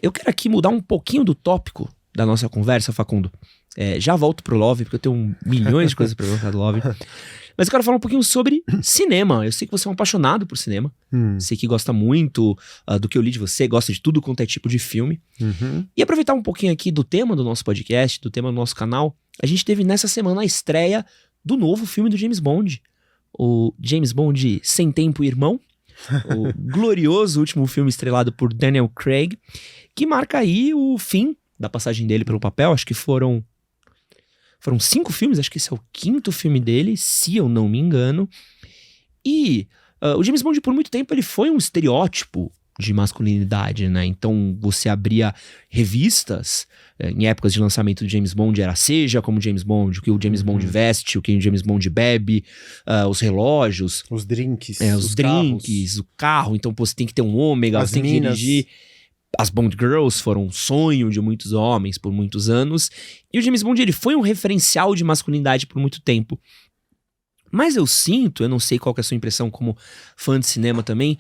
Eu quero aqui mudar um pouquinho do tópico da nossa conversa, Facundo. Já volto pro Love, porque eu tenho milhões de coisas pra perguntar do Love. Mas eu quero falar um pouquinho sobre cinema. Eu sei que você é um apaixonado por cinema. Sei que gosta muito do que eu li de você, gosta de tudo quanto é tipo de filme. E aproveitar um pouquinho aqui do tema do nosso podcast, do tema do nosso canal. A gente teve nessa semana a estreia do novo filme do James Bond. O James Bond Sem Tempo Irmão. O glorioso último filme estrelado por Daniel Craig. Que marca aí o fim da passagem dele pelo papel. Acho que foram 5 filmes, acho que esse é o 5º filme dele, se eu não me engano. E o James Bond, por muito tempo, ele foi um estereótipo de masculinidade, né? Então, você abria revistas em épocas de lançamento do James Bond, era seja como James Bond, o que o James Bond veste, o que o James Bond bebe, os relógios. Os drinks. Os drinks, o carro. Então, pô, você tem que ter um ômega, você tem que dirigir. As Bond Girls foram um sonho de muitos homens por muitos anos. E o James Bond, ele foi um referencial de masculinidade por muito tempo. Mas eu sinto, eu não sei qual que é a sua impressão como fã de cinema também,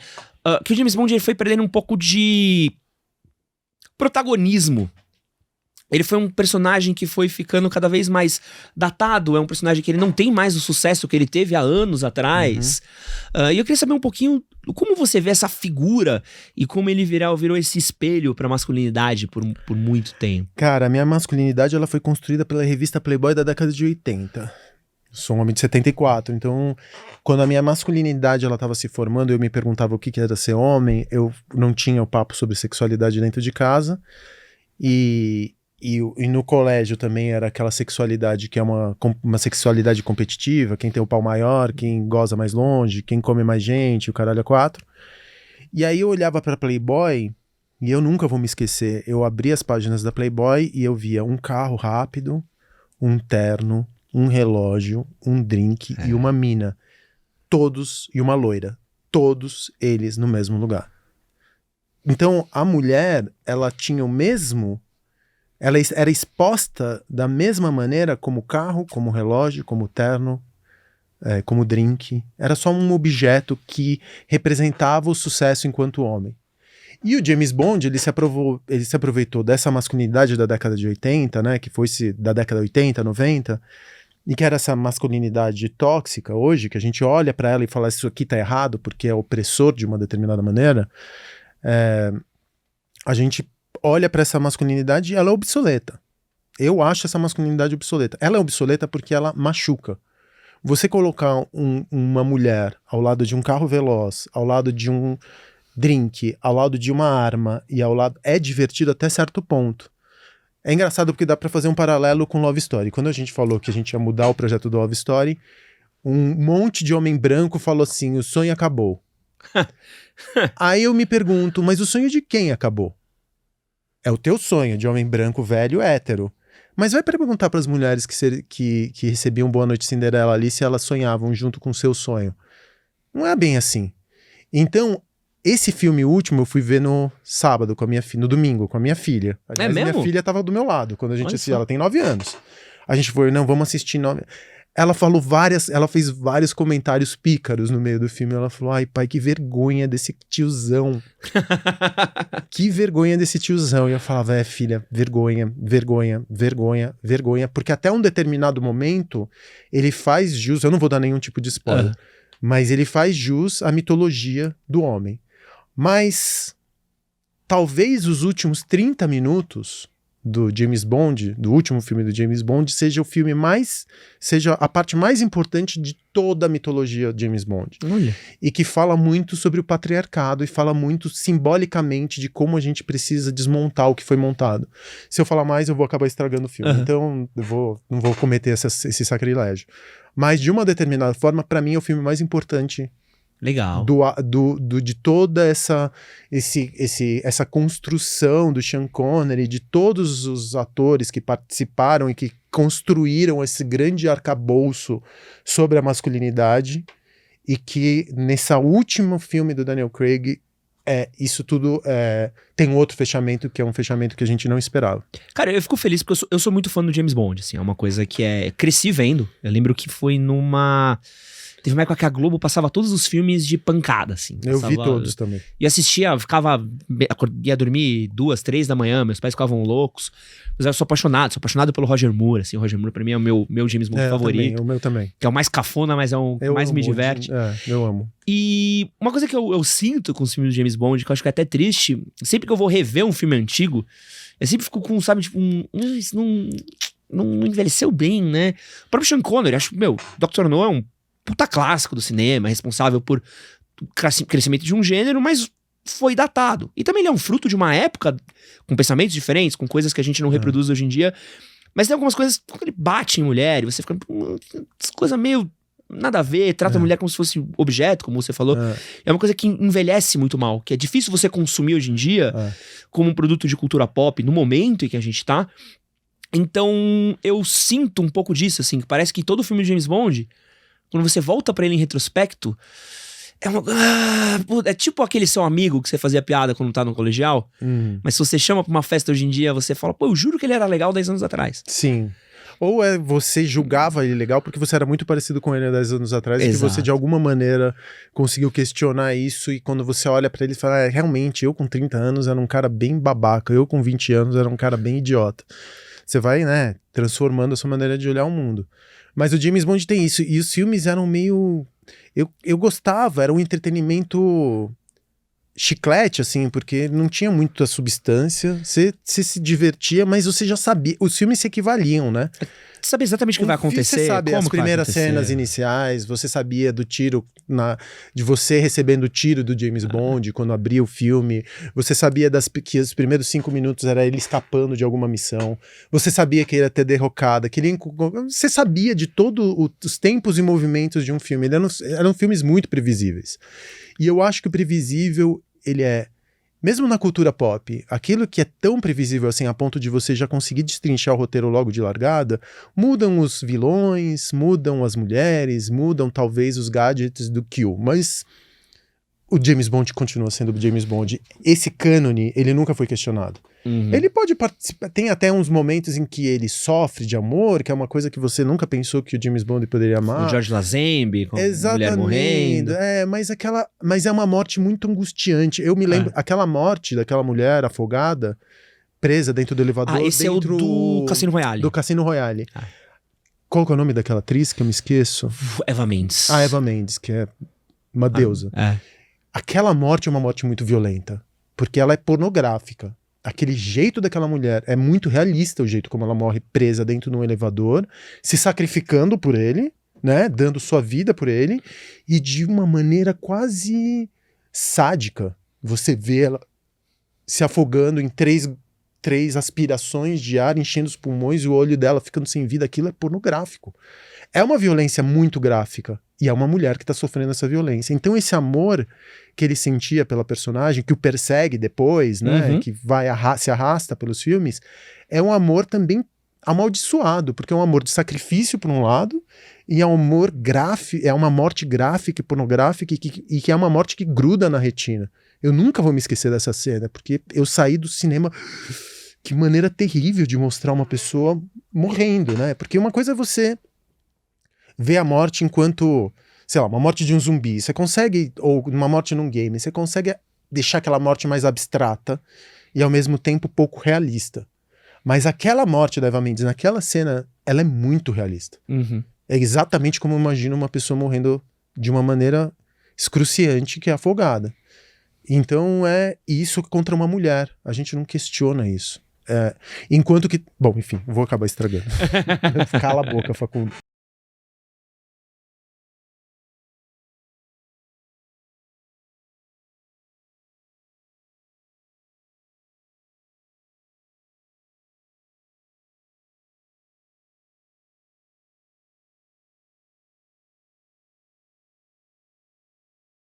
que o James Bond ele foi perdendo um pouco de protagonismo. Ele foi um personagem que foi ficando cada vez mais datado, é um personagem que ele não tem mais o sucesso que ele teve há anos atrás. E eu queria saber um pouquinho como você vê essa figura e como ele virou esse espelho pra masculinidade por muito tempo. Cara, a minha masculinidade ela foi construída pela revista Playboy da década de 80. Sou um homem de 74, então quando a minha masculinidade ela estava se formando, eu me perguntava o que era ser homem, eu não tinha o papo sobre sexualidade dentro de casa, e no colégio também era aquela sexualidade que é uma sexualidade competitiva, quem tem o pau maior, quem goza mais longe, quem come mais gente, o caralho é 4. E aí eu olhava pra Playboy, e eu nunca vou me esquecer, eu abria as páginas da Playboy e eu via um carro rápido, um terno, um relógio, um drink e uma mina. Todos, e uma loira. Todos eles no mesmo lugar. Então a mulher, ela tinha o mesmo... Ela era exposta da mesma maneira como carro, como relógio, como terno, como drink. Era só um objeto que representava o sucesso enquanto homem. E o James Bond, ele se aproveitou dessa masculinidade da década de 80, né, que foi da década de 80, 90, e que era essa masculinidade tóxica hoje, que a gente olha para ela e fala isso aqui tá errado porque é opressor de uma determinada maneira, a gente olha para essa masculinidade e ela é obsoleta. Eu acho essa masculinidade obsoleta. Ela é obsoleta porque ela machuca. Você colocar uma mulher ao lado de um carro veloz, ao lado de um drink, ao lado de uma arma e ao lado... É divertido até certo ponto. É engraçado porque dá pra fazer um paralelo com Love Story. Quando a gente falou que a gente ia mudar o projeto do Love Story, um monte de homem branco falou assim, o sonho acabou. Aí eu me pergunto, mas o sonho de quem acabou? É o teu sonho de homem branco, velho, hétero. Mas vai perguntar para as mulheres que recebiam Boa Noite Cinderela ali se elas sonhavam junto com o seu sonho. Não é bem assim. Então, esse filme último eu fui ver no sábado, no domingo, com a minha filha. Aliás, mesmo? Minha filha estava do meu lado quando a gente assistiu. Ela tem 9 anos. A gente foi, não, vamos assistir 9... Ela fez vários comentários pícaros no meio do filme. Ela falou, ai pai, que vergonha desse tiozão. Que vergonha desse tiozão. E eu falava, filha, vergonha, vergonha, vergonha, vergonha. Porque até um determinado momento, ele faz jus, eu não vou dar nenhum tipo de spoiler, mas ele faz jus à mitologia do homem. Mas talvez os últimos 30 minutos do James Bond, do último filme do James Bond, seja a parte mais importante de toda a mitologia de James Bond. Olha. E que fala muito sobre o patriarcado e fala muito simbolicamente de como a gente precisa desmontar o que foi montado. Se eu falar mais, eu vou acabar estragando o filme. Então, não vou cometer esse sacrilégio. Mas, de uma determinada forma, para mim, é o filme mais importante. Legal. De toda essa construção do Sean Connery, de todos os atores que participaram e que construíram esse grande arcabouço sobre a masculinidade, e que nesse último filme do Daniel Craig isso tudo tem um outro fechamento, que é um fechamento que a gente não esperava. Cara, eu fico feliz porque eu sou muito fã do James Bond, assim, é uma coisa que cresci vendo. Eu lembro que foi Teve uma época que a Globo passava todos os filmes de pancada, assim. Eu vi todos também. E assistia, ia dormir 2, 3 da manhã, meus pais ficavam loucos. Mas eu sou apaixonado pelo Roger Moore, assim. O Roger Moore pra mim é o meu James Bond favorito. Também, o meu também. Que é o mais cafona, mas é o que mais me diverte. Eu amo. E uma coisa que eu sinto com os filmes do James Bond, que eu acho que é até triste, sempre que eu vou rever um filme antigo, eu sempre fico com, sabe, tipo, isso não envelheceu bem, né? O próprio Sean Connery, acho que, Dr. No é um puta clássico do cinema, responsável por crescimento de um gênero, mas foi datado. E também ele é um fruto de uma época com pensamentos diferentes, com coisas que a gente não reproduz hoje em dia. Mas tem algumas coisas, quando ele bate em mulher, e você fica, coisa meio nada a ver, trata a mulher como se fosse objeto, como você falou. É uma coisa que envelhece muito mal, que é difícil você consumir hoje em dia como um produto de cultura pop, no momento em que a gente tá. Então, eu sinto um pouco disso, assim, que parece que todo filme de James Bond, quando você volta pra ele em retrospecto, é tipo aquele seu amigo que você fazia piada quando tá no colegial, mas se você chama pra uma festa hoje em dia, você fala, eu juro que ele era legal 10 anos atrás. Sim. Ou você julgava ele legal porque você era muito parecido com ele há 10 anos atrás, e que você de alguma maneira conseguiu questionar isso, e quando você olha pra ele e fala, realmente, eu com 30 anos era um cara bem babaca, eu com 20 anos era um cara bem idiota. Você vai, né, transformando a sua maneira de olhar o mundo. Mas o James Bond tem isso, e os filmes eram meio... Eu gostava, era um entretenimento chiclete, assim, porque não tinha muita substância, você se divertia, mas você já sabia, os filmes se equivaliam, né? Você sabe exatamente o que vai acontecer, você sabe como as primeiras cenas iniciais, você sabia do tiro, de você recebendo o tiro do James Bond quando abria o filme, você sabia que os primeiros 5 minutos era ele escapando de alguma missão, você sabia que ele ia ter derrocada, você sabia de todos os tempos e movimentos de um filme. Eram filmes muito previsíveis. E eu acho que o previsível, ele é, mesmo na cultura pop, aquilo que é tão previsível assim a ponto de você já conseguir destrinchar o roteiro logo de largada, mudam os vilões, mudam as mulheres, mudam talvez os gadgets do Kill, mas o James Bond continua sendo o James Bond. Esse cânone, ele nunca foi questionado. Ele pode participar, tem até uns momentos em que ele sofre de amor, que é uma coisa que você nunca pensou que o James Bond poderia amar. O George Lazenby, com a mulher morrendo. Mas é uma morte muito angustiante. Eu me lembro, aquela morte daquela mulher afogada, presa dentro do elevador. Esse é o do Cassino Royale. Do Cassino Royale. Qual que é o nome daquela atriz que eu me esqueço? Eva Mendes. Eva Mendes, que é uma deusa. Aquela morte é uma morte muito violenta, porque ela é pornográfica. Aquele jeito daquela mulher é muito realista, o jeito como ela morre presa dentro de um elevador, se sacrificando por ele, né, dando sua vida por ele, e de uma maneira quase sádica. Você vê ela se afogando em três aspirações de ar, enchendo os pulmões, e o olho dela ficando sem vida. Aquilo é pornográfico. É uma violência muito gráfica, e é uma mulher que está sofrendo essa violência. Então esse amor que ele sentia pela personagem, que o persegue depois, né, que se arrasta pelos filmes, é um amor também amaldiçoado, porque é um amor de sacrifício por um lado, e é um amor gráfico, é uma morte gráfica e pornográfica, e que é uma morte que gruda na retina. Eu nunca vou me esquecer dessa cena, porque eu saí do cinema... Que maneira terrível de mostrar uma pessoa morrendo, né? Porque uma coisa é você ver a morte enquanto, sei lá, uma morte de um zumbi. Você consegue, ou uma morte num game, você consegue deixar aquela morte mais abstrata e ao mesmo tempo pouco realista. Mas aquela morte da Eva Mendes naquela cena, ela é muito realista. É exatamente como eu imagino uma pessoa morrendo de uma maneira excruciante, que é afogada. Então é isso contra uma mulher. A gente não questiona isso. Enquanto que... Bom, enfim, vou acabar estragando. Cala a boca, Facundo.